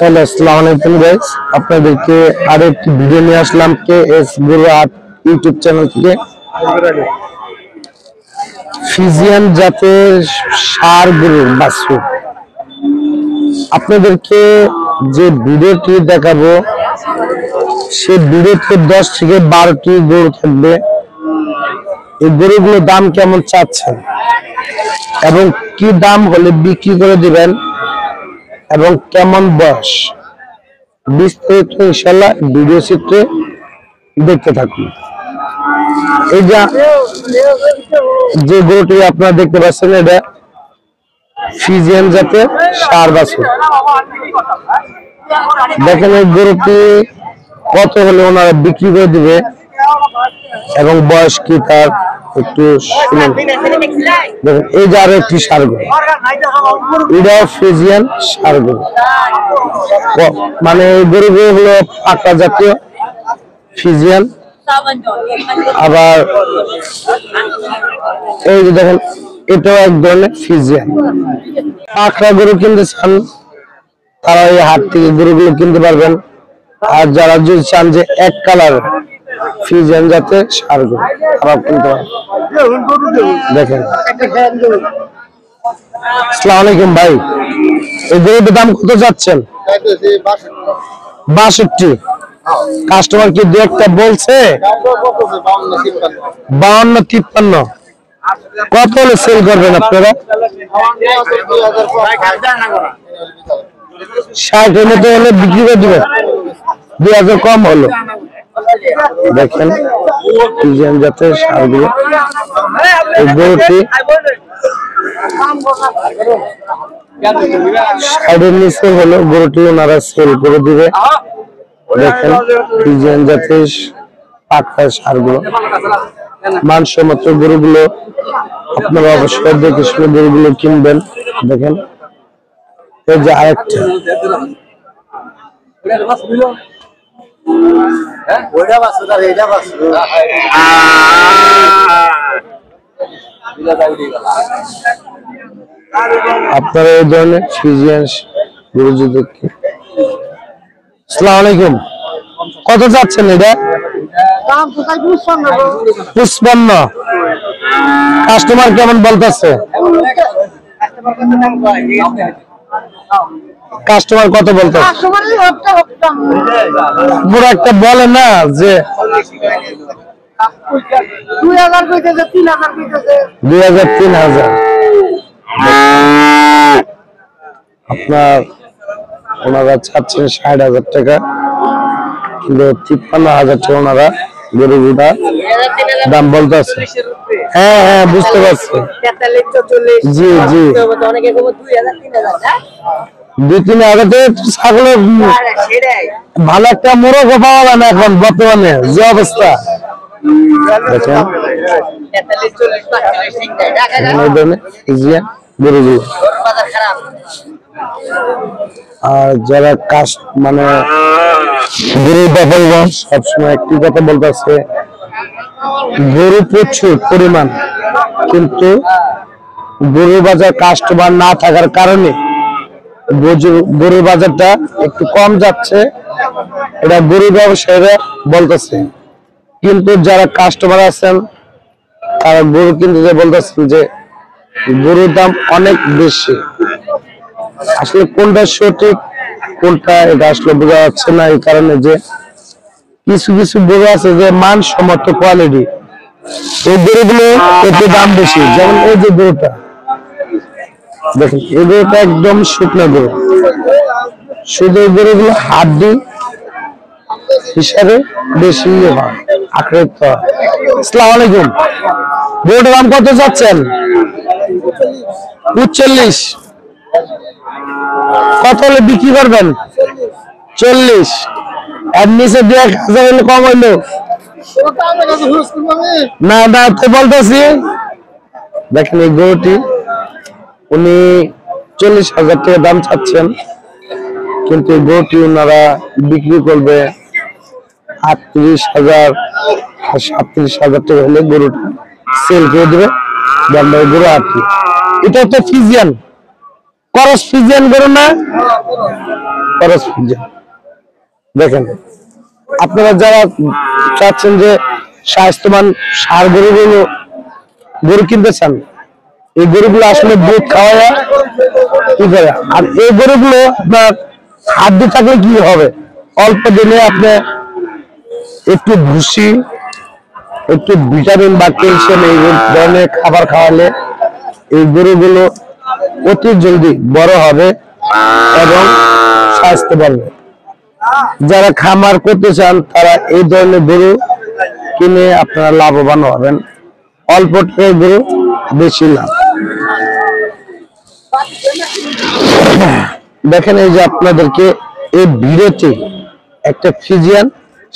Hello, আসসালামু আলাইকুম guys. আপনাদেরকে আরেকটি ভিডিও নিয়ে আসলাম KS গরু হাট ইউটিউব চ্যানেল থেকে। ফিজিয়ান জাতের ষাঁড় গরুর বাছুর আপনাদেরকে যে ভিডিওটি দেখাবো, সে ভিডিওতে 10 থেকে 12টি গরু থাকবে। এই গরুগুলোর দাম কেমন চাচ্ছেন এবং কি দাম হলে বিক্রি করে দিবেন এবং কেমন বয়স, বিস্তারিত ইনশাআল্লাহ ভিডিও চিত্রে দেখতে থাকুন। এই যে গরুটি আপনারা দেখতে পাচ্ছেন, এটা ফিজিয়ান জাতের ষাঁড় বাছুর। দেখেন এই গরুটি কত হলে ওনারা বিক্রি করে দিবে এবং বয়স কি তার একটু শুনুন। দেখেন এই যে আরো একটি ষাঁড় গরু, এটাও ফিজিয়ান ষাঁড় গরু। মানে এই গরুগুলো হলো পাকা জাতীয় ফিজিয়ান। আবার এই যে দেখেন, এটাও এক ধরনের ফিজিয়ান। পাকড়া গরু কিনতে চান তারা এই হাট থেকে গরুগুলো কিনতে পারবেন। আর যারা যদি চান যে এক কালার ফিজিয়ান জাতের ষাঁড় গরু, তারাও কিনতে পারবেন। দেখেন, আসসালামু আলাইকুম ভাই, এই গরুটার দাম কত যাচ্ছেন? 62। কাস্টমার কি দু একটা বলছে? 52-53। কত হলে সেল করবেন আপনারা? 60-এর মতো হলে বিক্রি করে দিবেন, 2000 কম হলো। দেখেন ফিজিয়ান জাতের ষাঁড়গুলো। এই গরুটি 60-এর নিচে হলো গরুটি ওনারা সেল করে দিবে। দেখেন ফিজিয়ান জাতের পাকা ষাঁড়গুলো, মানসম্মত গরুগুলো আপনারা অবশ্যই দেখে শুনে গরুগুলো কিনবেন। দেখেন এই যে আরেকটা, আপনারা এই ধরনের ফিজিয়ান গরু যদি। আসসালামু আলাইকুম, কত যাচ্ছেন এটা? 55। কাস্টমার কেমন বলতেছে? কাস্টমার কত বলতেছে? পুরো একটা বলে না যে 2000-3000। আপনার ওনারা চাচ্ছেন 60,000 টাকা, কিন্তু 53,000 টাকা ওনারা গরুগুলা দাম বলতেছে। হ্যাঁ হ্যাঁ, বুঝতে পারছি। জি জি, 2-3,000 ছাগলের ভালো একটা মোরগ পাওয়া যায় না এখন বর্তমানে যে অবস্থা। আর যারা কাস্ট মানে গরুর ব্যাপারে সবসময় একটি কথা বলতেছে, গরু প্রচুর পরিমাণ, কিন্তু গরুর বাজার কাস্টমার না থাকার কারণে গরুর বাজারটা একটু কম যাচ্ছে, এটা গরু ব্যবসায়ীরা বলতেছে। কিন্তু যারা কাস্টমার আছেন তারা গরু কিনতে বলতেছেন যে গরুর দাম অনেক বেশি। আসলে কোনটা সঠিক কোনটা এটা আসলে বোঝা যাচ্ছে না, এই কারণে যে কিছু কিছু গরু আছে যে মানসম্মত কোয়ালিটি, এই গরুগুলো একটু দাম বেশি। যেমন এই যে গরুটা দেখেন, এই গরুটা একদম শুকনো গরু, শুধু এই গরুগুলো হাড্ডি হিসাবে বেশি হয়, আকৃষ্ট হয়। আসসালামু আলাইকুম, গরুটার দাম কত যাচ্ছেন? 45। কত হলে বিক্রি করবেন? 40। এর নিচে 2,000 হলে কম হইলো না? না তো বলতেছি। দেখেন এই গরুটি উনি 40,000 টাকা দাম চাচ্ছেন, কিন্তু এই গরুটি ওনারা বিক্রি করবে 38,000-37,000 টাকা হলে গরুটা সেল করে দেবে। গরু আর কি, এটা তো ফিজিয়ান, করস ফিজিয়ান গরু না? খরচ দেখেন। আপনারা যারা চাচ্ছেন যে স্বাস্থ্যবান ষাঁড় গরু কিনতে চান, এই গরুগুলো আসলে দুধ খাওয়া কি করে, আর এই গরুগুলো আপনার খাদ্য থাকলে কি হবে, অল্প দিনে আপনি একটু ভুসি, একটু ভিটামিন বা ক্যালসিয়াম এই ধরনের খাবার খাওয়ালে এই গরুগুলো অতি জলদি বড় হবে এবং স্বাস্থ্য বাড়বে। যারা খামার করতে চান তারা এই ধরনের গরু কিনে আপনারা লাভবান হবেন। অল্প টাকায় গরু, বেশি লাভ। দেখেন এই যে আপনাদেরকে এই ভিডিওতে একটা ফ্রিজিয়ান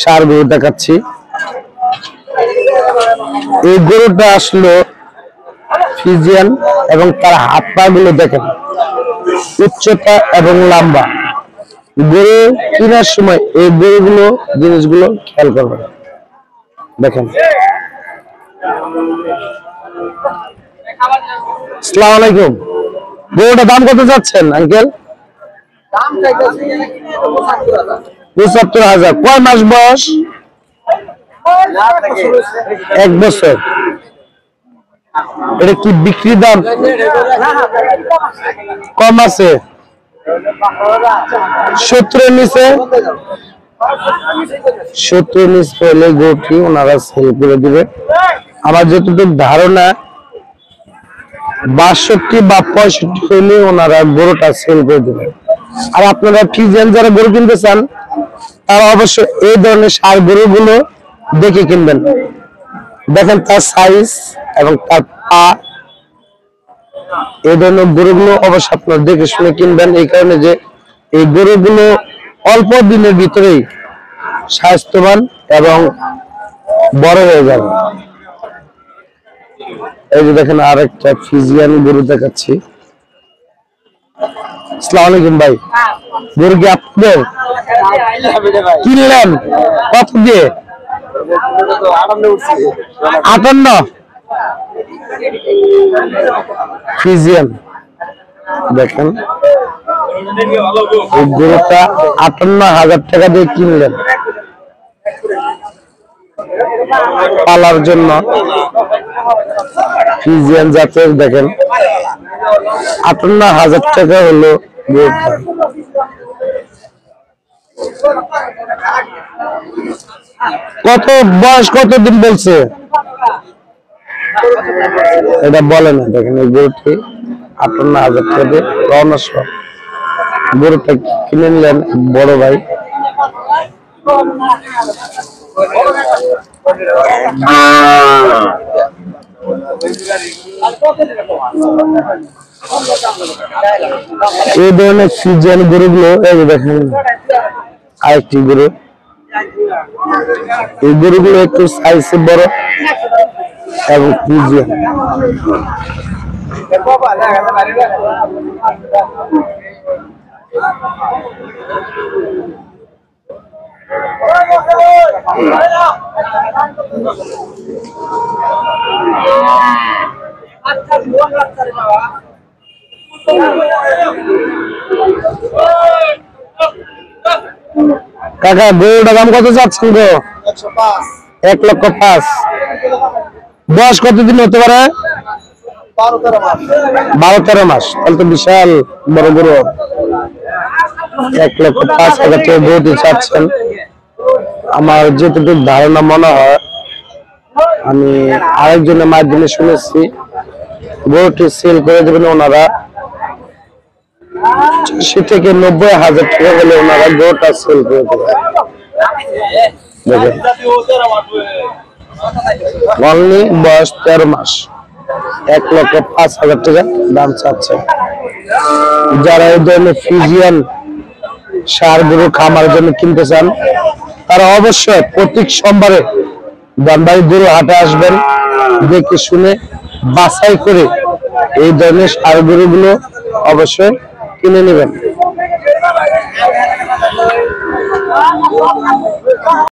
ষাঁড় গরু দেখাচ্ছি। এই গরুটা আসলো ফ্রিজিয়ান এবং তার হাত পা গুলো দেখেন, উচ্চতা এবং লম্বা। গরু কেনার সময় এই গরুগুলো জিনিসগুলো খেয়াল করবেন। দেখেন। আসসালামু আলাইকুম। গরুটার দাম কত যাচ্ছেন আঙ্কেল? ৭৫,০০০। কয় মাস বয়স? 1 বছর। এটা কি বিক্রি দাম কম আছে? 70 নিচে? 70 নিচে হলে গরুটি ওনারা সেল করে দিবে। আমার যতটুকু ধারণা 62 বা 65 হলে ওনারা গরুটা সেল করে দিবে। আর আপনারা ফ্রিজিয়ান যারা গরু কিনতে চান তারা অবশ্যই এই ধরনের ষাঁড় গরুগুলো দেখে কিনবেন। দেখেন তার সাইজ এবং তার পা, এই ধরনের গরুগুলো অবশ্যই আপনারা দেখে শুনে কিনবেন। এই কারণে যে এই গরুগুলো অল্প দিনের ভিতরেই স্বাস্থ্যবান এবং বড় হয়ে যাবে। এই যে দেখেন আরেকটা ফ্রিজিয়ান গরু দেখাচ্ছি। আসসালামু আলাইকুম ভাই। গরু কি আপনাদের? কিনলেন কত দিয়ে? 58। ফ্রিজিয়ান দেখেন, এই গরুটা 58,000 টাকা দিয়ে কিনলেন পালার জন্য। ফ্রিজিয়ান জাতের দেখেন 58,000 টাকা হলো গরুটা। কত বয়স, কতদিন বলছে এটা বলে না। দেখেন এই গরুটি 58,000 টাকা দিয়ে রওনা সহ গরুটা কিনে নিলেন বড় ভাই। এই ধরনের ফ্রিজিয়ান গরুগুলো, এই যে দেখেন আরেকটি গরু। এই গরুগুলো একটু সাইজে বড় এবং ফ্রিজিয়ান। কাকা গরুটার দাম কত চাচ্ছেন গো? 1,05,000। বয়স কতদিন হতে পারে? 12-13 মাস। তাহলে তো বিশাল বড় গরু। 1,05,000 টাকা গরুটি চাচ্ছেন। আমার যেটুকু ধারণা মনে হয়, আমি আরেকজনের মাধ্যমে শুনেছি গরুটি সেল করে দেবেন ওনারা 80 থেকে 90,000 টাকা হলে ওনারা গরুটা সেল করে দেবেন। অনলি বয়স 13 মাস, 1,05,000 টাকা দাম চাচ্ছে। যারা এই ধরনের ফ্রিজিয়ান ষাঁড় গরু খামারের জন্য কিনতে চান তারা অবশ্যই প্রত্যেক সোমবারে ধানবাড়ি গরু হাটে আসবেন, দেখে শুনে বাছাই করে এই ধরনের ষাঁড় গরুগুলো অবশ্যই কিনে নেবেন।